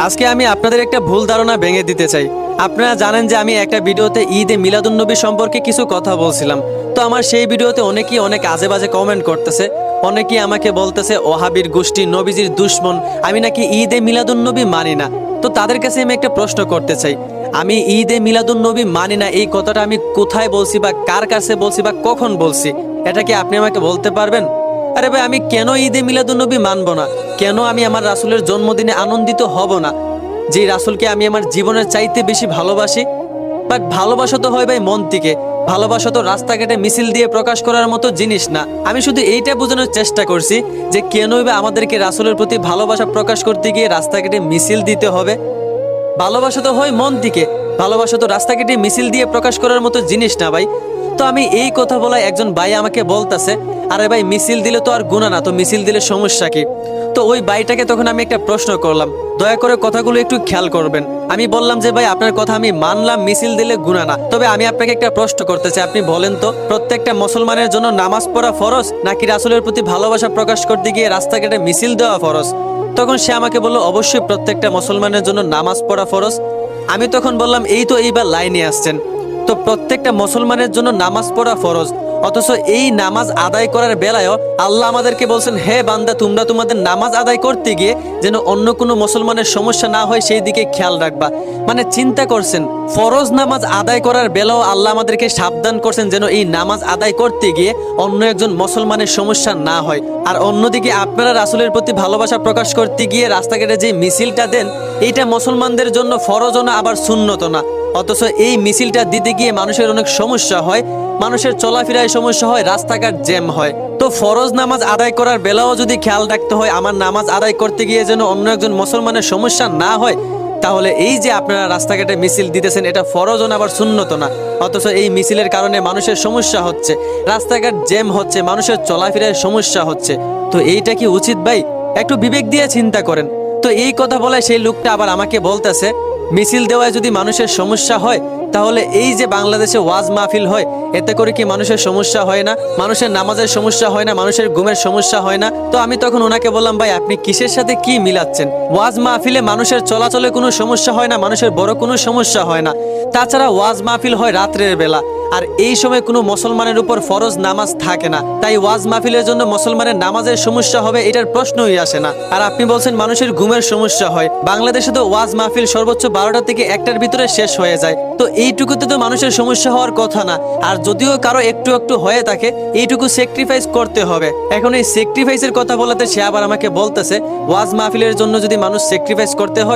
আজকে আমি আপনাদের একটা ভুল ধারণা ভেঙে দিতে চাই। আপনারা জানেন যে আমি একটা ভিডিওতে ঈদে মিলাদুন্নবী সম্পর্কে কিছু কথা বলছিলাম। তো আমার সেই ভিডিওতে অনেকেই অনেক আজে বাজে কমেন্ট করতেছে। অনেকেই আমাকে বলতেছে ওহাবির গোষ্ঠী, নবীজির দুশ্মন, আমি নাকি ঈদে মিলাদুন্নবী মানি না। তো তাদের কাছে আমি একটা প্রশ্ন করতে চাই, আমি ঈদে মিলাদুন্নবী মানি না এই কথাটা আমি কোথায় বলছি বা কার কাছে বলছি বা কখন বলছি, এটা কি আপনি আমাকে বলতে পারবেন? আরে ভাই, আমি কেন ঈদে মিলাদুন্নবী মানবো না? কেন আমি আমার রাসূলের জন্মদিনে আনন্দিত হব না? যে রাসূলকে আমি আমার জীবনের চাইতে বেশি ভালোবাসি। বাট ভালোবাসা তো হয় ভাই মন থেকে। ভালোবাসা তো রাস্তাঘাটে মিছিল দিয়ে প্রকাশ করার মতো জিনিস না। আমি শুধু এইটা বোঝানোর চেষ্টা করছি যে কেনই বা আমাদেরকে রাসূলের প্রতি ভালোবাসা প্রকাশ করতে গিয়ে রাস্তাঘাটে মিছিল দিতে হবে। ভালোবাসা তো হয় মন থেকে। ভালোবাসা তো রাস্তাঘাটে মিছিল দিয়ে প্রকাশ করার মতো জিনিস না ভাই। তো আমি এই কথা বলা একজন ভাই আমাকে বলতেছে, আরে ভাই মিছিল দিলে তো আর গুনাহ না, তো মিছিল দিলে সমস্যা কি? তো ওই ভাইটাকে তখন আমি একটা প্রশ্ন করলাম, দয়া করে কথাগুলো একটু খেয়াল করবেন। আমি বললাম যে ভাই, আপনার কথা আমি মানলাম মিছিল দিলে গুনাহ না, তবে আমি আপনাকে একটা প্রশ্ন করতে চাই। আপনি বলেন তো, প্রত্যেকটা মুসলমানের জন্য নামাজ পড়া ফরজ, নাকি রাসূলের প্রতি ভালোবাসা প্রকাশ করতে গিয়ে রাস্তাঘাটে মিছিল দেওয়া ফরজ? তখন সে আমাকে বলল, অবশ্যই প্রত্যেকটা মুসলমানের জন্য নামাজ পড়া ফরজ। আমি তখন বললাম, এই তো এইবার লাইনে আসছেন। তো প্রত্যেকটা মুসলমানের জন্য নামাজ পড়া ফরজ, অথচ এই নামাজ আদায় করার বেলায়ও আল্লাহ আমাদেরকে বলছেন, হে বান্দা, তোমরা তোমাদের নামাজ আদায় করতে গিয়ে যেন অন্য কোনো মুসলমানের সমস্যা না হয় সেই দিকে খেয়াল রাখবা। মানে চিন্তা করছেন, ফরজ নামাজ আদায় করার বেলাও আল্লাহ আমাদেরকে সাবধান করছেন যেন এই নামাজ আদায় করতে গিয়ে অন্য একজন মুসলমানের সমস্যা না হয়। আর অন্যদিকে আপনারা রাসূলের প্রতি ভালোবাসা প্রকাশ করতে গিয়ে রাস্তাঘাটে যে মিছিলটা দেন, এইটা মুসলমানদের জন্য ফরজও না, আবার সুন্নতও না। অথচ এই মিছিলটা দিতে গিয়ে মানুষের অনেক সমস্যা হয়, মানুষের চলাফেরায় সমস্যা হয়, রাস্তাঘাট জ্যাম হয়। তো ফরজ নামাজ আদায় করার বেলাও যদি খেয়াল রাখতে হয় আমার নামাজ আদায় করতে গিয়ে যেন অন্য একজন মুসলমানের সমস্যা না হয়, তাহলে এই যে আপনারা রাস্তাঘাটে মিছিল দিতেছেন, এটা ফরজও না, আবার সুন্নত না। অথচ এই মিছিলের কারণে মানুষের সমস্যা হচ্ছে, রাস্তাঘাট জ্যাম হচ্ছে, মানুষের চলাফেরায় সমস্যা হচ্ছে। তো এইটা কি উচিত ভাই? একটু বিবেক দিয়ে চিন্তা করেন। তো এই কথা বলে সেই লোকটা আবার আমাকে বলতেছে, মিছিল দেওয়ায় যদি মানুষের সমস্যা হয়, তাহলে এই যে বাংলাদেশে ওয়াজ মাহফিল হয়, এতে করে কি মানুষের সমস্যা হয় না? মানুষের নামাজের সমস্যা হয় না? মানুষের ঘুমের সমস্যা হয় না? তো আমি তখন ওনাকে বললাম, ভাই আপনি কিসের সাথে কি মিলাচ্ছেন? ওয়াজ মাহফিলে মানুষের চলাচলে কোনো সমস্যা হয় না, মানুষের বড় কোনো সমস্যা হয় না। তাছাড়া ওয়াজ মাহফিল হয় রাত্রের বেলা, আর এই সময় কোনো মুসলমানের উপর ফরজ নামাজ থাকে না। তাই ওয়াজ মাহফিলের জন্য মুসলমানের নামাজের সমস্যা হবে, এটার প্রশ্নই আসে না। আর আপনি বলছেন মানুষের ঘুমের সমস্যা হয়। বাংলাদেশে তো ওয়াজ মাহফিল সর্বোচ্চ 12টা থেকে 1টার ভিতরে শেষ হয়ে যায়। তো এইটুকুতে তো মানুষের সমস্যা হওয়ার কথা না। আর যদিও কারো একটু একটু হয়ে থাকে, এইটুকু স্যাক্রিফাইস করতে হবে। এখন এই স্যাক্রিফাইসের কথা বলাতে সে আবার আমাকে বলতেছে, ওয়াজ মাহফিলের জন্য যদি মানুষ স্যাক্রিফাইস করতে হয়